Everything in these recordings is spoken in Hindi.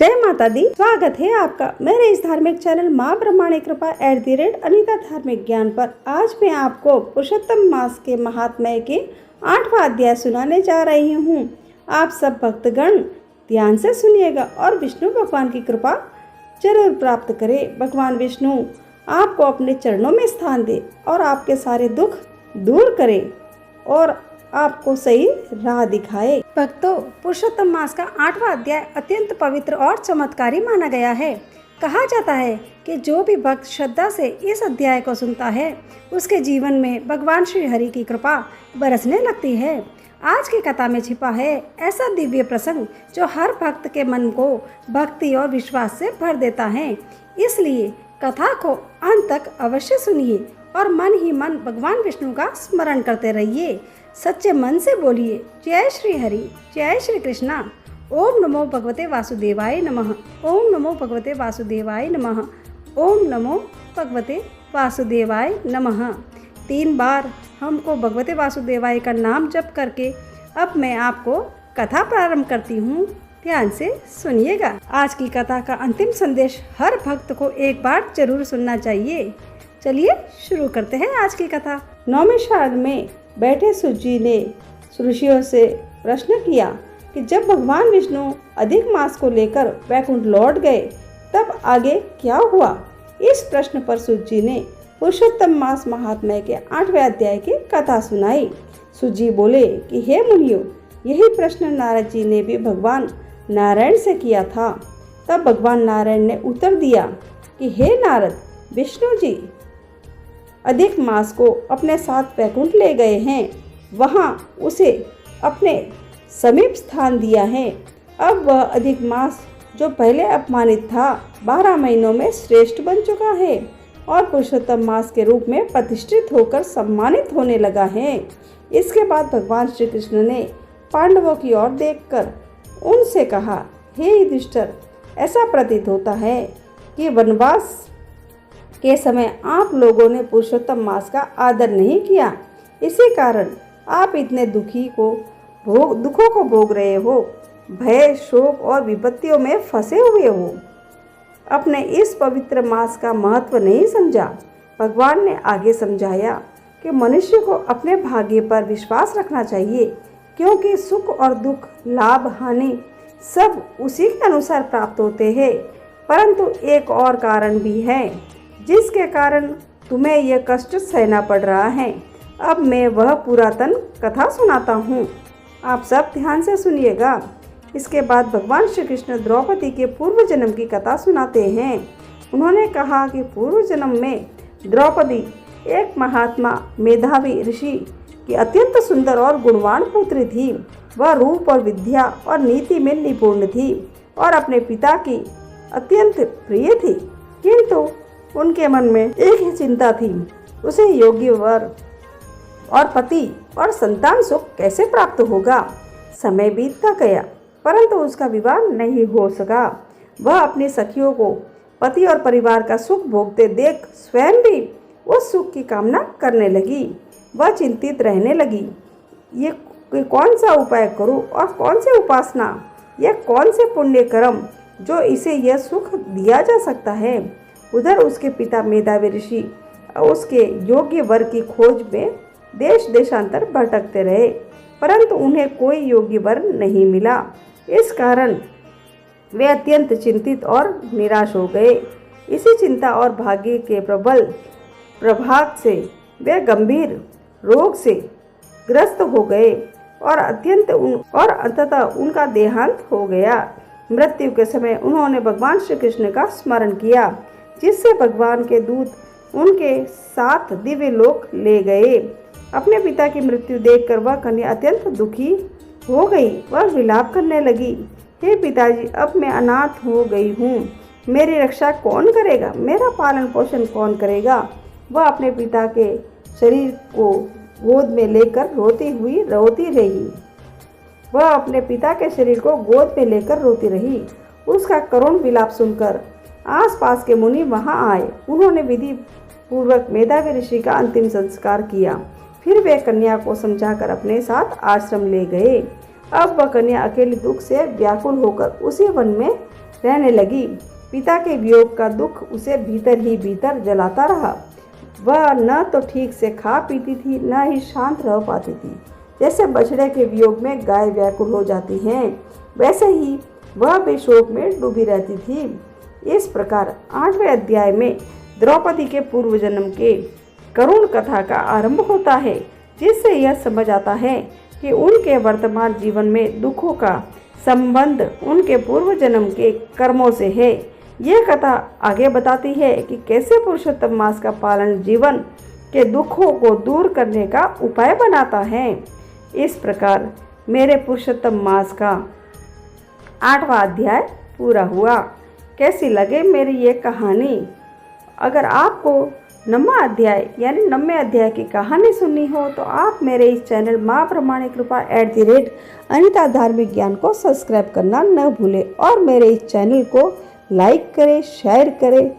जय माता दी। स्वागत है आपका मेरे इस धार्मिक चैनल माँ ब्रह्मांड कृपा @अनीता धार्मिक ज्ञान पर। आज मैं आपको पुरुषोत्तम मास के महात्म्य के 8वां अध्याय सुनाने जा रही हूँ। आप सब भक्तगण ध्यान से सुनिएगा और विष्णु भगवान की कृपा जरूर प्राप्त करें। भगवान विष्णु आपको अपने चरणों में स्थान दे और आपके सारे दुख दूर करे और आपको सही राह दिखाए। भक्तों, पुरुषोत्तम मास का 8वां अध्याय अत्यंत पवित्र और चमत्कारी माना गया है। कहा जाता है कि जो भी भक्त श्रद्धा से इस अध्याय को सुनता है उसके जीवन में भगवान श्री हरि की कृपा बरसने लगती है। आज की कथा में छिपा है ऐसा दिव्य प्रसंग जो हर भक्त के मन को भक्ति और विश्वास से भर देता है। इसलिए कथा को अंत तक अवश्य सुनिए और मन ही मन भगवान विष्णु का स्मरण करते रहिए। सच्चे मन से बोलिए जय श्री हरि, जय श्री कृष्णा। ओम नमो भगवते वासुदेवाय नमः। ओम नमो भगवते वासुदेवाय नमः। ओम नमो भगवते वासुदेवाय नमः। 3 बार हमको भगवते वासुदेवाय का नाम जप करके अब मैं आपको कथा प्रारंभ करती हूँ। ध्यान से सुनिएगा। आज की कथा का अंतिम संदेश हर भक्त को एक बार जरूर सुनना चाहिए। चलिए शुरू करते हैं आज की कथा। 9वें श्राद्ध में बैठे सूतजी ने ऋषियों से प्रश्न किया कि जब भगवान विष्णु अधिक मास को लेकर वैकुंठ लौट गए तब आगे क्या हुआ। इस प्रश्न पर सूतजी ने पुरुषोत्तम मास महात्म्य के 8वें अध्याय की कथा सुनाई। सूतजी बोले कि हे मुनियों, यही प्रश्न नारद जी ने भी भगवान नारायण से किया था। तब भगवान नारायण ने उत्तर दिया कि हे नारद, विष्णु जी अधिक मास को अपने साथ वैकुंठ ले गए हैं, वहाँ उसे अपने समीप स्थान दिया है। अब वह अधिक मास जो पहले अपमानित था 12 महीनों में श्रेष्ठ बन चुका है और पुरुषोत्तम मास के रूप में प्रतिष्ठित होकर सम्मानित होने लगा है। इसके बाद भगवान श्री कृष्ण ने पांडवों की ओर देखकर उनसे कहा, हे युधिष्ठिर, ऐसा प्रतीत होता है कि वनवास के समय आप लोगों ने पुरुषोत्तम मास का आदर नहीं किया। इसी कारण आप इतने दुखों को भोग रहे हो, भय, शोक और विपत्तियों में फंसे हुए हो। अपने इस पवित्र मास का महत्व नहीं समझा। भगवान ने आगे समझाया कि मनुष्य को अपने भाग्य पर विश्वास रखना चाहिए, क्योंकि सुख और दुख, लाभ, हानि सब उसी के अनुसार प्राप्त होते हैं। परंतु एक और कारण भी है जिसके कारण तुम्हें यह कष्ट सहना पड़ रहा है। अब मैं वह पुरातन कथा सुनाता हूँ, आप सब ध्यान से सुनिएगा। इसके बाद भगवान श्री कृष्ण द्रौपदी के पूर्व जन्म की कथा सुनाते हैं। उन्होंने कहा कि पूर्व जन्म में द्रौपदी एक महात्मा मेधावी ऋषि की अत्यंत सुंदर और गुणवान पुत्री थी। वह रूप और विद्या और नीति में निपुण थी और अपने पिता की अत्यंत प्रिय थी, किंतु उनके मन में एक ही चिंता थी, उसे योग्य वर और पति और संतान सुख कैसे प्राप्त होगा। समय बीतता गया परंतु उसका विवाह नहीं हो सका। वह अपनी सखियों को पति और परिवार का सुख भोगते देख स्वयं भी उस सुख की कामना करने लगी। वह चिंतित रहने लगी, ये कौन सा उपाय करूं और कौन से उपासना, यह कौन से पुण्य कर्म जो इसे यह सुख दिया जा सकता है। उधर उसके पिता मेधावी ऋषि उसके योग्य वर की खोज में देश देशांतर भटकते रहे, परंतु उन्हें कोई योग्य वर नहीं मिला। इस कारण वे अत्यंत चिंतित और निराश हो गए। इसी चिंता और भाग्य के प्रबल प्रभाव से वे गंभीर रोग से ग्रस्त हो गए और अंततः उनका देहांत हो गया। मृत्यु के समय उन्होंने भगवान श्री कृष्ण का स्मरण किया, जिससे भगवान के दूत उनके साथ दिव्य लोक ले गए। अपने पिता की मृत्यु देखकर वह कन्या अत्यंत दुखी हो गई। वह विलाप करने लगी, हे पिताजी, अब मैं अनाथ हो गई हूँ, मेरी रक्षा कौन करेगा, मेरा पालन पोषण कौन करेगा। वह अपने पिता के शरीर को गोद में लेकर रोती रही। वह अपने पिता के शरीर को गोद में लेकर रोती रही। उसका करुण विलाप सुनकर आसपास के मुनि वहां आए। उन्होंने विधि पूर्वक मेधावी ऋषि का अंतिम संस्कार किया। फिर वे कन्या को समझाकर अपने साथ आश्रम ले गए। अब वह कन्या अकेले दुख से व्याकुल होकर उसी वन में रहने लगी। पिता के वियोग का दुख उसे भीतर ही भीतर जलाता रहा। वह न तो ठीक से खा पीती थी, न ही शांत रह पाती थी। जैसे बछड़े के वियोग में गाय व्याकुल हो जाती है, वैसे ही वह भी शोक में डूबी रहती थी। इस प्रकार 8वें अध्याय में द्रौपदी के पूर्व जन्म के करुण कथा का आरंभ होता है, जिससे यह समझ आता है कि उनके वर्तमान जीवन में दुखों का संबंध उनके पूर्व जन्म के कर्मों से है। यह कथा आगे बताती है कि कैसे पुरुषोत्तम मास का पालन जीवन के दुखों को दूर करने का उपाय बनाता है। इस प्रकार मेरे पुरुषोत्तम मास का 8वां अध्याय पूरा हुआ। कैसी लगे मेरी ये कहानी? अगर आपको 9वां अध्याय यानी 9वें अध्याय की कहानी सुननी हो तो आप मेरे इस चैनल माँ प्रमाणिक कृपा @अनिता धार्मिक ज्ञान को सब्सक्राइब करना न भूलें और मेरे इस चैनल को लाइक करें, शेयर करें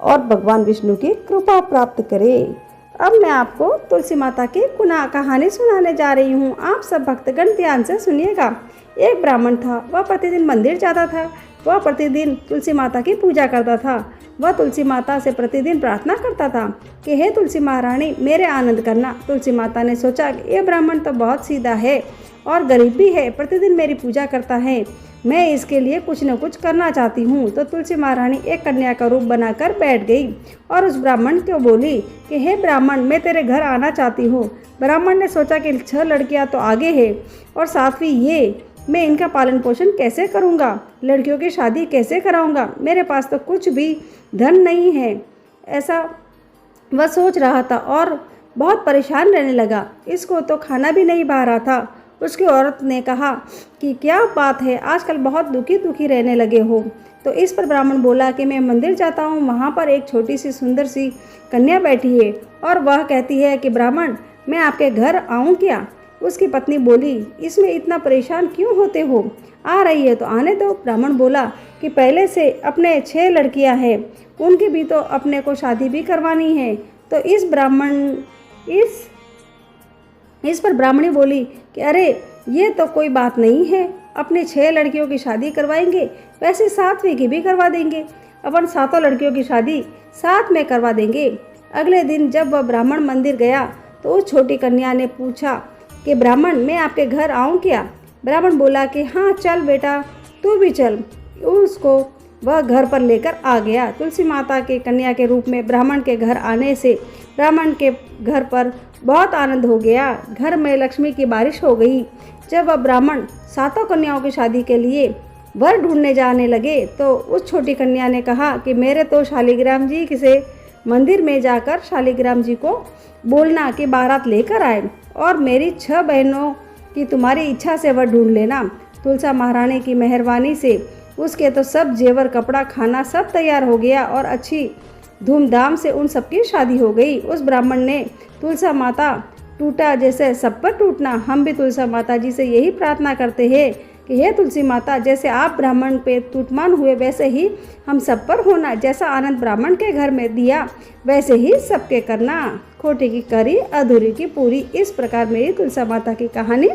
और भगवान विष्णु की कृपा प्राप्त करें। अब मैं आपको तुलसी माता की कहानी सुनाने जा रही हूँ। आप सब भक्तगण ध्यान से सुनिएगा। एक ब्राह्मण था, वह प्रतिदिन मंदिर जाता था। वह प्रतिदिन तुलसी माता की पूजा करता था। वह तुलसी माता से प्रतिदिन प्रार्थना करता था कि हे तुलसी महारानी, मेरे आनंद करना। तुलसी माता ने सोचा कि यह ब्राह्मण तो बहुत सीधा है और गरीब भी है, प्रतिदिन मेरी पूजा करता है, मैं इसके लिए कुछ न कुछ करना चाहती हूँ। तो तुलसी महारानी एक कन्या का रूप बनाकर बैठ गई और उस ब्राह्मण को बोली कि हे ब्राह्मण, मैं तेरे घर आना चाहती हूँ। ब्राह्मण ने सोचा कि 6 लड़कियाँ तो आगे है और 7वीं ये, मैं इनका पालन पोषण कैसे करूँगा, लड़कियों की शादी कैसे कराऊँगा, मेरे पास तो कुछ भी धन नहीं है। ऐसा वह सोच रहा था और बहुत परेशान रहने लगा। इसको तो खाना भी नहीं पा रहा था। उसकी औरत ने कहा कि क्या बात है, आजकल बहुत दुखी रहने लगे हो। तो इस पर ब्राह्मण बोला कि मैं मंदिर जाता हूँ, वहाँ पर एक छोटी सी सुंदर सी कन्या बैठी है और वह कहती है कि ब्राह्मण, मैं आपके घर आऊँ क्या? उसकी पत्नी बोली, इसमें इतना परेशान क्यों होते हो, आ रही है तो आने दो। ब्राह्मण बोला कि पहले से अपने 6 लड़कियां हैं, उनकी भी तो अपने को शादी भी करवानी है। तो इस पर ब्राह्मणी बोली कि अरे ये तो कोई बात नहीं है, अपनी 6 लड़कियों की शादी करवाएंगे, वैसे 7वीं की भी करवा देंगे, अपन 7 लड़कियों की शादी साथ में करवा देंगे। अगले दिन जब वह ब्राह्मण मंदिर गया तो उस छोटी कन्या ने पूछा कि ब्राह्मण, मैं आपके घर आऊँ क्या? ब्राह्मण बोला कि हाँ चल बेटा, तू भी चल। उसको वह घर पर लेकर आ गया। तुलसी माता के कन्या के रूप में ब्राह्मण के घर आने से ब्राह्मण के घर पर बहुत आनंद हो गया। घर में लक्ष्मी की बारिश हो गई। जब वह ब्राह्मण 7 कन्याओं की शादी के लिए वर ढूंढने जाने लगे तो उस छोटी कन्या ने कहा कि मेरे तो शालिग्राम जी से मंदिर में जाकर शालिग्राम जी को बोलना कि बारात लेकर आए और मेरी 6 बहनों की तुम्हारी इच्छा से वर ढूंढ लेना। तुलसी महारानी की मेहरबानी से उसके तो सब जेवर, कपड़ा, खाना सब तैयार हो गया और अच्छी धूमधाम से उन सबकी शादी हो गई। उस ब्राह्मण ने तुलसी माता टूटा जैसे सब पर टूटना। हम भी तुलसी माता जी से यही प्रार्थना करते हैं कि हे तुलसी माता, जैसे आप ब्राह्मण पे टूटमान हुए वैसे ही हम सब पर होना। जैसा आनंद ब्राह्मण के घर में दिया वैसे ही सबके करना। खोटी की करी, अधूरी की पूरी। इस प्रकार मेरी तुलसी माता की कहानी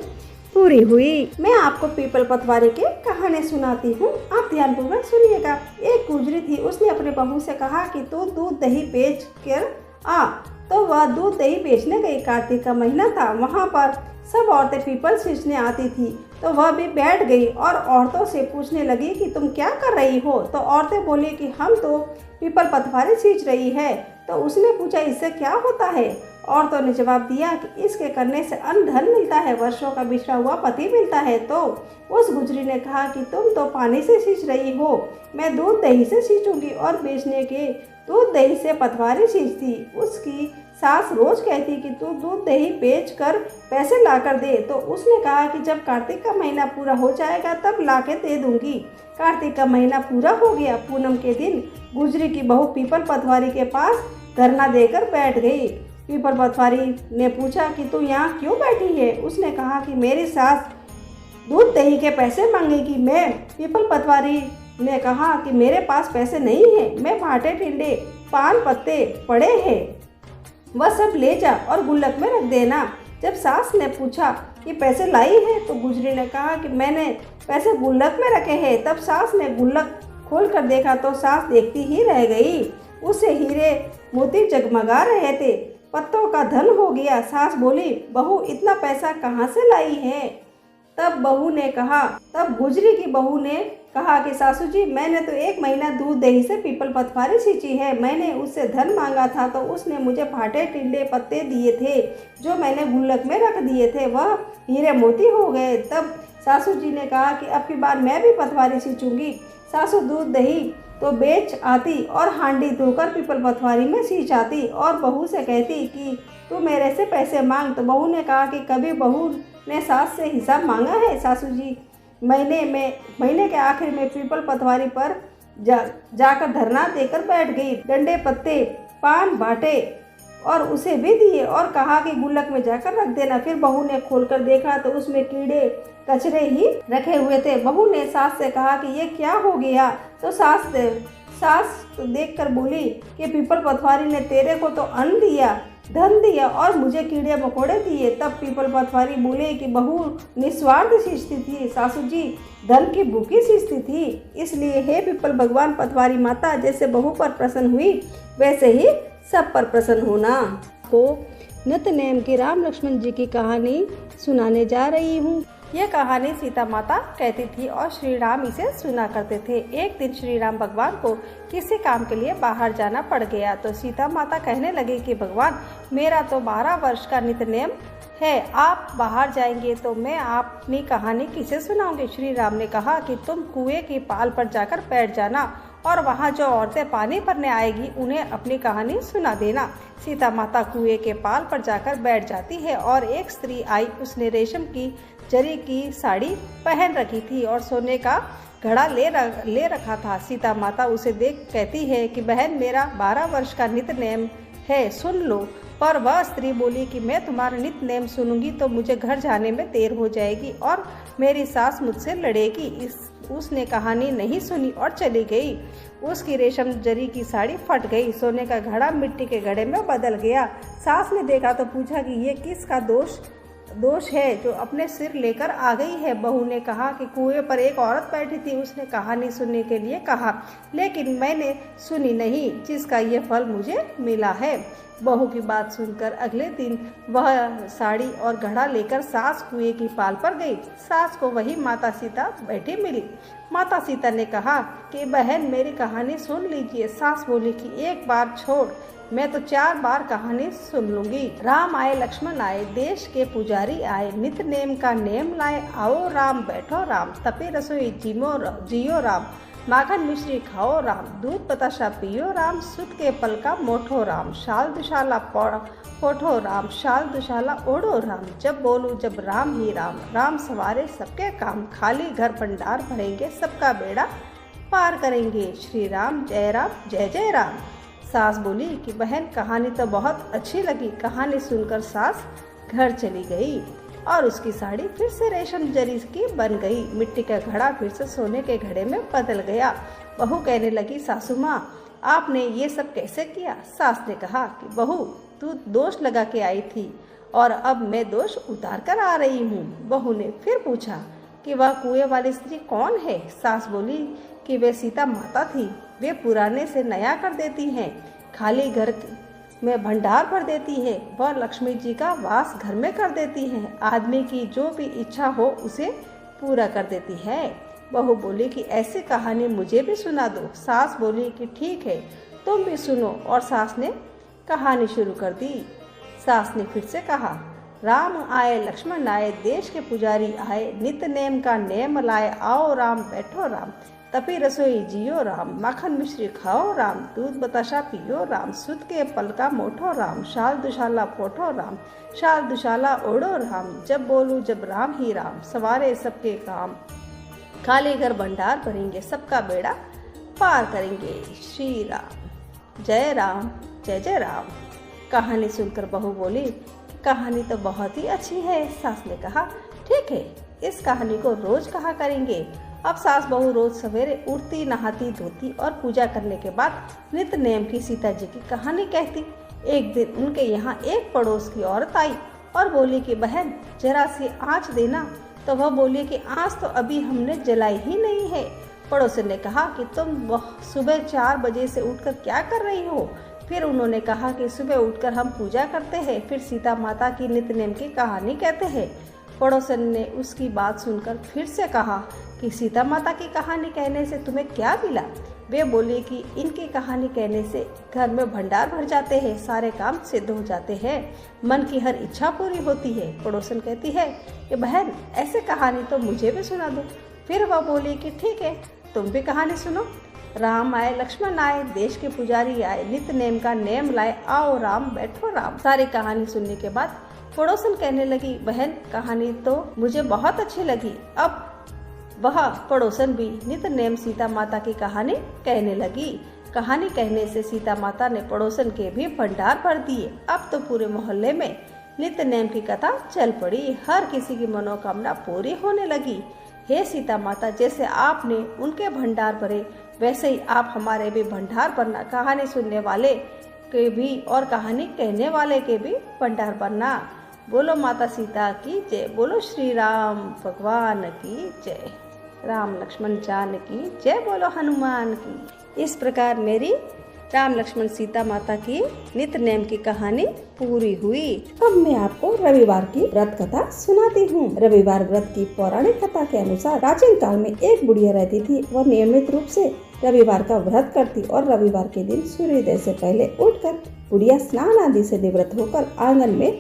पूरी हुई। मैं आपको पीपल पतवारी की कहानी सुनाती हूँ, आप ध्यानपूर्वक सुनिएगा। एक गुजरी थी, उसने अपने बहू से कहा कि तू दूध दही बेच कर आ। तो वह दूध दही बेचने गई। कार्तिक का महीना था, वहाँ पर सब औरतें पीपल सींचने आती थी, तो वह भी बैठ गई और औरतों से पूछने लगी कि तुम क्या कर रही हो। तो औरतें बोली कि हम तो पीपल पतवारी सींच रही है। तो उसने पूछा, इससे क्या होता है? औरतों ने जवाब दिया कि इसके करने से अन्न धन मिलता है, वर्षों का बिछड़ा हुआ पति मिलता है। तो उस गुजरी ने कहा कि तुम तो पानी से सींच रही हो, मैं दूध दही से सींचूंगी। और बेचने के दूध दही से पतवारी सींचती। उसकी सास रोज कहती कि तू दूध दही बेच कर पैसे ला कर दे। तो उसने कहा कि जब कार्तिक का महीना पूरा हो जाएगा तब ला के दे दूंगी। कार्तिक का महीना पूरा हो गया। पूनम के दिन गुजरी की बहू पीपल पतवारी के पास धरना देकर बैठ गई। पीपल पतवारी ने पूछा कि तू यहाँ क्यों बैठी है? उसने कहा कि मेरी सास दूध दही के पैसे मांगेगी। मैं पीपल पतवारी ने कहा कि मेरे पास पैसे नहीं है, मैं भाटे टिंडे पान पत्ते पड़े हैं, वह सब ले जा और गुल्लक में रख देना। जब सास ने पूछा कि पैसे लाई है तो गुजरी ने कहा कि मैंने पैसे गुल्लक में रखे हैं। तब सास ने गुल्लक खोलकर देखा तो सास देखती ही रह गई। उससे हीरे मोती जगमगा रहे थे। पत्तों का धन हो गया। सास बोली, बहू इतना पैसा कहाँ से लाई है? तब गुजरी की बहू ने कहा कि सासू जी, मैंने तो 1 महीना दूध दही से पीपल पथवारी सींची है। मैंने उससे धन मांगा था तो उसने मुझे फाटे टिंडे पत्ते दिए थे, जो मैंने गुल्लक में रख दिए थे, वह हीरे मोती हो गए। तब सासू जी ने कहा कि अब की बार मैं भी पथवारी सींचूंगी। सासू दूध दही तो बेच आती और हांडी धोकर पीपल पथवारी में सींच आती और बहू से कहती कि तू मेरे से पैसे मांग। तो बहू ने कहा कि कभी बहू ने सास से हिसाब मांगा है सासू जी? महीने के आखिर में पीपल पथवारी पर जाकर धरना देकर बैठ गई। डंडे पत्ते पान बांटे और उसे भी दिए और कहा कि गुल्लक में जाकर रख देना। फिर बहू ने खोलकर देखा तो उसमें कीड़े कचरे ही रखे हुए थे। बहू ने सास से कहा कि ये क्या हो गया? तो सास देखकर बोली कि पीपल पथवारी ने तेरे को तो अन्न दिया, धन दिया और मुझे कीड़े मकोड़े दिए। तब पीपल पथवारी बोले कि बहू निस्वार्थ सींचती थी सासू जी, धन की भूखी सींचती थी। इसलिए हे पीपल भगवान पथवारी माता, जैसे बहू पर प्रसन्न हुई वैसे ही सब पर प्रसन्न होना। को नित्यनेम की राम लक्ष्मण जी की कहानी सुनाने जा रही हूँ। यह कहानी सीता माता कहती थी और श्री राम इसे सुना करते थे। एक दिन श्री राम भगवान को किसी काम के लिए बाहर जाना पड़ गया तो सीता माता कहने लगी कि भगवान, मेरा तो 12 वर्ष का नित्यनेम है, आप बाहर जाएंगे तो मैं अपनी कहानी किसे सुनाऊंगी? श्री राम ने कहा कि तुम कुएं की पाल पर जाकर बैठ जाना और वहाँ जो औरतें पानी भरने आएगी उन्हें अपनी कहानी सुना देना। सीता माता कुएं के पाल पर जाकर बैठ जाती है और एक स्त्री आई। उसने रेशम की जरी की साड़ी पहन रखी थी और सोने का घड़ा ले रखा था। सीता माता उसे देख कहती है कि बहन, मेरा 12 वर्ष का नित्यनेम है, सुन लो। पर वह स्त्री बोली कि मैं तुम्हारा नित्यनेम सुनूंगी तो मुझे घर जाने में देर हो जाएगी और मेरी सास मुझसे लड़ेगी। उसने कहानी नहीं सुनी और चली गई। उसकी रेशम जरी की साड़ी फट गई, सोने का घड़ा मिट्टी के घड़े में बदल गया। सास ने देखा तो पूछा कि ये किसका दोष है जो अपने सिर लेकर आ गई है? बहू ने कहा कि कुएं पर एक औरत बैठी थी, उसने कहानी सुनने के लिए कहा, लेकिन मैंने सुनी नहीं, जिसका ये फल मुझे मिला है। बहू की बात सुनकर अगले दिन वह साड़ी और घड़ा लेकर सास कुएं की पाल पर गई। सास को वही माता सीता बैठी मिली। माता सीता ने कहा कि बहन, मेरी कहानी सुन लीजिए। सास बोली कि एक बार छोड़, मैं तो 4 बार कहानी सुन लूंगी। राम आए लक्ष्मण आए, देश के पुजारी आए, नित्य नेम का नेम लाए, आओ राम बैठो राम, तपे रसोई जियो राम, माखन मिश्री खाओ राम, दूध बताशा पियो राम, सुत के पल का मोठो राम, शाल दुशाला पोठो राम, शाल दुशाला ओढ़ो राम, जब बोलूं जब राम ही राम, राम सवारे सबके काम, खाली घर भंडार भरेंगे, सबका बेड़ा पार करेंगे, श्री राम जय जय राम। सास बोली कि बहन, कहानी तो बहुत अच्छी लगी। कहानी सुनकर सास घर चली गई और उसकी साड़ी फिर से रेशम जरी की बन गई। मिट्टी का घड़ा फिर से सोने के घड़े में बदल गया। बहू कहने लगी, सासू माँ, आपने ये सब कैसे किया? सास ने कहा कि बहू, तू दोष लगा के आई थी और अब मैं दोष उतार कर आ रही हूँ। बहू ने फिर पूछा कि वह कुएं वाली स्त्री कौन है? सास बोली कि वे सीता माता थी। वे पुराने से नया कर देती हैं, खाली घर में भंडार भर देती है, वह लक्ष्मी जी का वास घर में कर देती है, आदमी की जो भी इच्छा हो उसे पूरा कर देती है। बहू बोली कि ऐसी कहानी मुझे भी सुना दो। सास बोली कि ठीक है, तुम भी सुनो, और सास ने कहानी शुरू कर दी। सास ने फिर से कहा, राम आए लक्ष्मण आए, देश के पुजारी आए, नित्य नेम का नेम लाए, आओ राम बैठो राम, तपी रसोई जियो राम, माखन मिश्री खाओ राम, दूध बताशा पियो राम, सुत के पल का मोठो राम, शाल दुशाला पोठो राम, शाल दुशाला ओढ़ो राम, जब बोलूं जब राम ही राम, सवारे सबके काम, खाली घर भंडार भरेंगे, सबका बेड़ा पार करेंगे, श्री राम जय जय राम। कहानी सुनकर बहू बोली, कहानी तो बहुत ही अच्छी है। सास ने कहा, ठीक है, इस कहानी को रोज कहा करेंगे। अब सास बहू रोज सवेरे उठती, नहाती धोती और पूजा करने के बाद नित्य नेम की सीता जी की कहानी कहती। एक दिन उनके यहाँ एक पड़ोस की औरत आई और बोली कि बहन, जरा सी आँच देना। तो वह बोली कि आँच तो अभी हमने जलाई ही नहीं है। पड़ोसन ने कहा कि तुम सुबह 4 बजे से उठकर क्या कर रही हो? फिर उन्होंने कहा कि सुबह उठकर हम पूजा करते हैं, फिर सीता माता की नित्य नेम की कहानी कहते हैं। पड़ोसन ने उसकी बात सुनकर फिर से कहा कि सीता माता की कहानी कहने से तुम्हें क्या मिला? वे बोले कि इनकी कहानी कहने से घर में भंडार भर जाते हैं, सारे काम सिद्ध हो जाते हैं, मन की हर इच्छा पूरी होती है। पड़ोसन कहती है कि बहन, ऐसे कहानी तो मुझे भी सुना दो। फिर वह बोली कि ठीक है, तुम भी कहानी सुनो। राम आए, लक्ष्मण आए, देश के पुजारी आए, नित्य नेम का नेम लाए, आओ राम बैठो राम। सारी कहानी सुनने के बाद पड़ोसन कहने लगी, बहन कहानी तो मुझे बहुत अच्छी लगी। अब वह पड़ोसन भी नित्य नेम सीता माता की कहानी कहने लगी। कहानी कहने से सीता माता ने पड़ोसन के भी भंडार भर दिए। अब तो पूरे मोहल्ले में नित्य नेम की कथा चल पड़ी, हर किसी की मनोकामना पूरी होने लगी। हे सीता माता, जैसे आपने उनके भंडार भरे, वैसे ही आप हमारे भी भंडार भरना। कहानी सुनने वाले के भी और कहानी कहने वाले के भी भंडार भरना। बोलो माता सीता की जय, बोलो श्री राम भगवान की जय, राम लक्ष्मण जान की जय, बोलो हनुमान की। इस प्रकार मेरी राम लक्ष्मण सीता माता की नित्य नेम की कहानी पूरी हुई। अब मैं आपको रविवार की व्रत कथा सुनाती हूँ। रविवार व्रत की पौराणिक कथा के अनुसार प्राचीन काल में एक बुढ़िया रहती थी। वह नियमित रूप से रविवार का व्रत करती और रविवार के दिन सूर्योदय से पहले उठकर बुढ़िया स्नान आदि से निवृत्त होकर आंगन में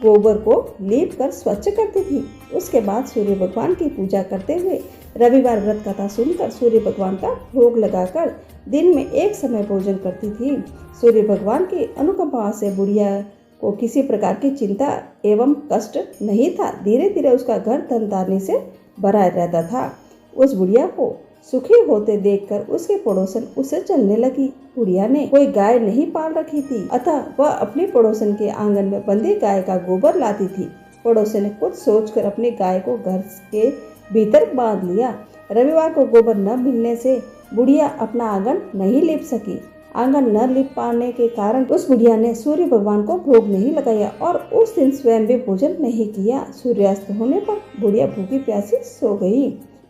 गोबर को लीप कर स्वच्छ करती थी। उसके बाद सूर्य भगवान की पूजा करते हुए रविवार व्रत कथा सुनकर सूर्य भगवान का भोग लगाकर दिन में एक समय भोजन करती थी। सूर्य भगवान की अनुकंपा से बुढ़िया को किसी प्रकार की चिंता एवं कष्ट नहीं था। धीरे धीरे उसका घर धन धान्य से भरा रहता था। उस बुढ़िया को सुखी होते देखकर उसके पड़ोसन उसे चलने लगी। बुढ़िया ने कोई गाय नहीं पाल रखी थी, अतः वह अपने पड़ोसन के आंगन में बंधी गाय का गोबर लाती थी। पड़ोसन ने कुछ सोचकर अपनी गाय को घर के भीतर बांध लिया। रविवार को गोबर न मिलने से बुढ़िया अपना आंगन नहीं लीप सकी। आंगन न लीप पाने के कारण उस बुढ़िया ने सूर्य भगवान को भोग नहीं लगाया और उस दिन स्वयं भी भोजन नहीं किया। सूर्यास्त होने पर बुढ़िया भूखी प्यासी सो गई।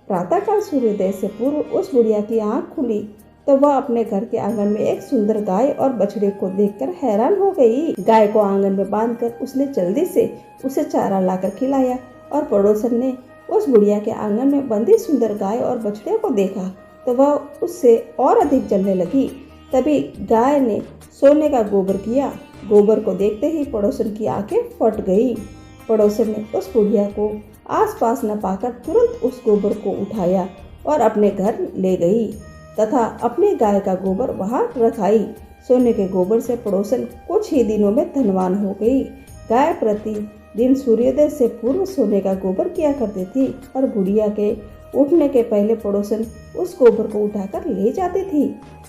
प्रातःकाल सूर्योदय से पूर्व उस बुढ़िया की आंख खुली तो वह अपने घर के आंगन में एक सुंदर गाय और बछड़े को देखकर हैरान हो गई। गाय को आंगन में बांधकर उसने जल्दी से उसे चारा लाकर खिलाया और पड़ोसन ने उस बुढ़िया के आंगन में बंधी सुंदर गाय और बछड़े को देखा तो वह उससे और अधिक जलने लगी। तभी गाय ने सोने का गोबर किया। गोबर को देखते ही पड़ोसन की आंखें फट गई। पड़ोसन ने उस बुढ़िया को आसपास न पाकर तुरंत उस गोबर को उठाया और अपने घर ले गई तथा अपने गाय का गोबर वहां रखाई। सोने के गोबर से पड़ोसन कुछ ही दिनों में धनवान हो गई। गाय प्रति दिन सूर्योदय से पूर्व सोने का गोबर किया करती थी और बुढ़िया के उठने के पहले पड़ोसन उस गोबर को उठाकर ले जाती थी।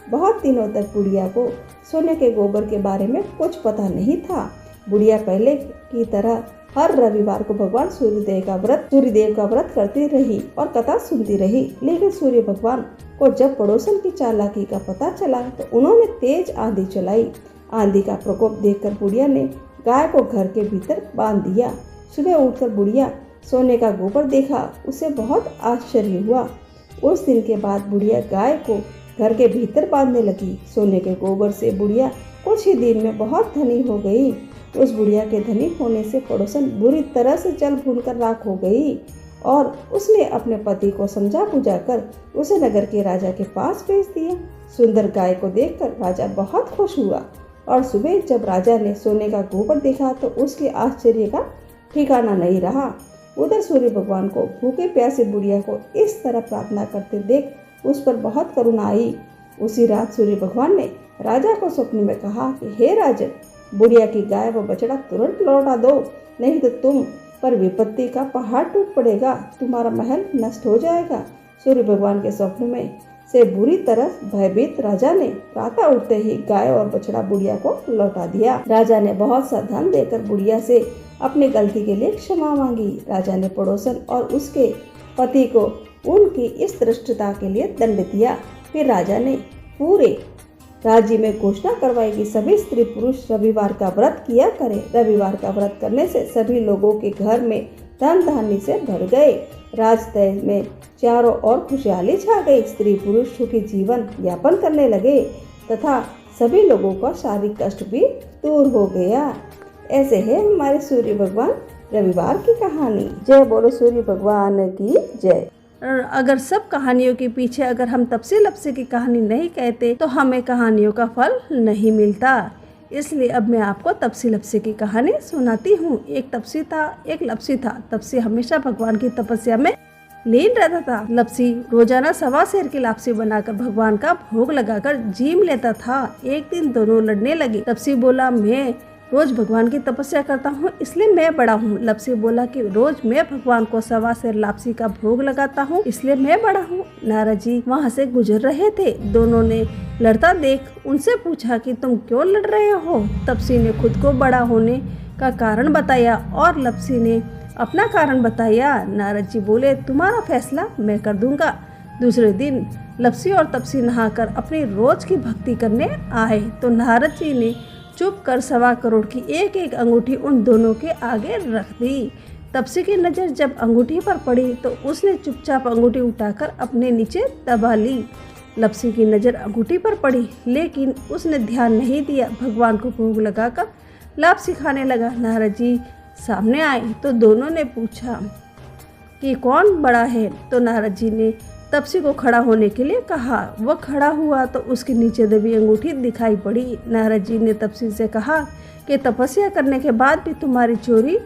बहुत दिनों तक बुढ़िया को सोने के गोबर के बारे में कुछ पता नहीं था। बुढ़िया पहले की तरह हर रविवार को भगवान सूर्यदेव का व्रत करती रही और कथा सुनती रही। लेकिन सूर्य भगवान को जब पड़ोसन की चालाकी का पता चला तो उन्होंने तेज आंधी चलाई। आंधी का प्रकोप देखकर बुढ़िया ने गाय को घर के भीतर बांध दिया। सुबह उठकर बुढ़िया सोने का गोबर देखा, उसे बहुत आश्चर्य हुआ। उस दिन के बाद बुढ़िया गाय को घर के भीतर बांधने लगी। सोने के गोबर से बुढ़िया कुछ ही दिन में बहुत धनी हो गई। उस बुढ़िया के धनी होने से पड़ोसन बुरी तरह से जल भूनकर राख हो गई और उसने अपने पति को समझा बुझा कर उसे नगर के राजा के पास भेज दिया। सुंदर गाय को देखकर राजा बहुत खुश हुआ और सुबह जब राजा ने सोने का गोबर देखा तो उसके आश्चर्य का ठिकाना नहीं रहा। उधर सूर्य भगवान को भूखे प्यासे बुढ़िया को इस तरह प्रार्थना करते देख उस पर बहुत करुणा आई। उसी रात सूर्य भगवान ने राजा को स्वप्न में कहा कि हे राजन, बुढ़िया की गाय व बछड़ा तुरंत लौटा दो, नहीं तो तुम पर विपत्ति का पहाड़ टूट पड़ेगा, तुम्हारा महल नष्ट हो जाएगा। सूर्य भगवान के स्वप्न में से बुरी तरह भयभीत राजा ने प्रातः उठते ही गाय और बछड़ा बुढ़िया को लौटा दिया। राजा ने बहुत सा धन देकर बुढ़िया से अपनी गलती के लिए क्षमा मांगी। राजा ने पड़ोसन और उसके पति को उनकी इस धृष्टता के लिए दंड दिया। फिर राजा ने पूरे राज्य में घोषणा करवाई कि सभी स्त्री पुरुष रविवार का व्रत किया करें। रविवार का व्रत करने से सभी लोगों के घर में धन धान्य से भर गए। राजदह में चारों ओर खुशहाली छा गई। स्त्री पुरुष सुखी जीवन यापन करने लगे तथा सभी लोगों का शारीरिक कष्ट भी दूर हो गया। ऐसे है हमारे सूर्य भगवान रविवार की कहानी। जय बोलो सूर्य भगवान की जय। अगर सब कहानियों के पीछे अगर हम तपसी लपसी की कहानी नहीं कहते तो हमें कहानियों का फल नहीं मिलता। इसलिए अब मैं आपको तपसी लपसी की कहानी सुनाती हूँ। एक तपसी था, एक लपसी था। तपसी हमेशा भगवान की तपस्या में लीन रहता था। लपसी रोजाना 1.25 सेर की लापसी बनाकर भगवान का भोग लगाकर जीम लेता था। एक दिन दोनों लड़ने लगे। तपसी बोला, मैं रोज भगवान की तपस्या करता हूँ इसलिए मैं बड़ा हूँ। लपसी बोला कि रोज मैं भगवान को 1.25 सेर लापसी का भोग लगाता हूँ इसलिए मैं बड़ा हूँ। नारद जी वहाँ से गुजर रहे थे। दोनों ने लड़ता देख उनसे पूछा कि तुम क्यों लड़ रहे हो। तपसी ने खुद को बड़ा होने का कारण बताया और लपसी ने अपना कारण बताया। नारद जी बोले, तुम्हारा फैसला मैं कर दूंगा। दूसरे दिन लपसी और तपसी नहाकर अपनी रोज की भक्ति करने आए तो नारद जी ने चुप कर 1.25 करोड़ की एक एक अंगूठी उन दोनों के आगे रख दी। तपसी की नज़र जब अंगूठी पर पड़ी तो उसने चुपचाप अंगूठी उठाकर अपने नीचे दबा ली। लपसी की नज़र अंगूठी पर पड़ी लेकिन उसने ध्यान नहीं दिया। भगवान को भोग लगाकर लापसी खाने लगा। नारद जी सामने आए तो दोनों ने पूछा कि कौन बड़ा है। तो नारद जी ने तपसी को खड़ा होने के लिए कहा। वह खड़ा हुआ तो उसके नीचे दबी अंगूठी दिखाई पड़ी। नारद जी ने तपसी से कहा कि तपस्या करने के बाद भी तुम्हारी चोरी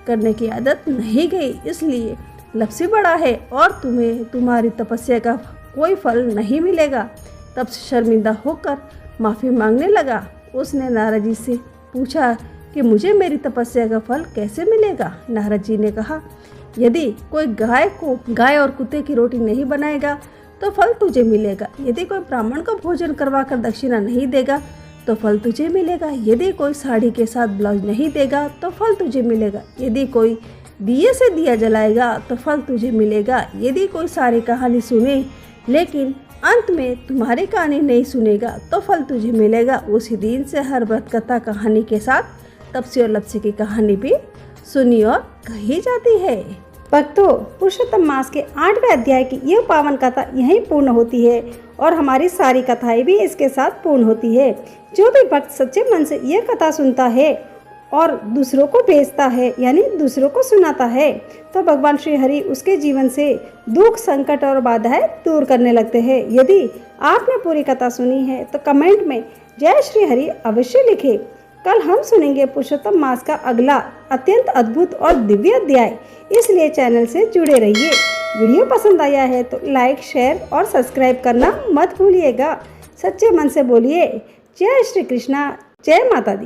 करने की आदत नहीं गई, इसलिए लपसी बड़ा है और तुम्हें तुम्हारी तपस्या का कोई फल नहीं मिलेगा। तपसी शर्मिंदा होकर माफ़ी मांगने लगा। उसने नारद जी से पूछा कि मुझे मेरी तपस्या का फल कैसे मिलेगा। नारद जी ने कहा, यदि कोई गाय और कुत्ते की रोटी नहीं बनाएगा तो फल तुझे मिलेगा। यदि कोई ब्राह्मण को भोजन करवाकर दक्षिणा नहीं देगा तो फल तुझे मिलेगा। यदि कोई साड़ी के साथ ब्लाउज नहीं देगा तो फल तुझे मिलेगा। यदि कोई दिए से दिया जलाएगा तो फल तुझे मिलेगा। यदि कोई सारी कहानी सुने लेकिन अंत में तुम्हारी कहानी नहीं सुनेगा तो फल तुझे मिलेगा। उसी दिन से हर व्रत कथा कहानी के साथ तपसी और लपसी की कहानी भी सुनी और कही जाती है। भक्तों, पुरुषोत्तम मास के 8वें अध्याय की यह पावन कथा यहीं पूर्ण होती है और हमारी सारी कथाएं भी इसके साथ पूर्ण होती है। जो भी भक्त सच्चे मन से यह कथा सुनता है और दूसरों को भेजता है यानी दूसरों को सुनाता है तो भगवान श्री हरि उसके जीवन से दुख, संकट और बाधाएं दूर करने लगते हैं। यदि आपने पूरी कथा सुनी है तो कमेंट में जय श्री हरि अवश्य लिखें। कल हम सुनेंगे पुरुषोत्तम मास का अगला अत्यंत अद्भुत और दिव्य अध्याय, इसलिए चैनल से जुड़े रहिए। वीडियो पसंद आया है तो लाइक, शेयर और सब्सक्राइब करना मत भूलिएगा। सच्चे मन से बोलिए जय श्री कृष्णा, जय माता दी।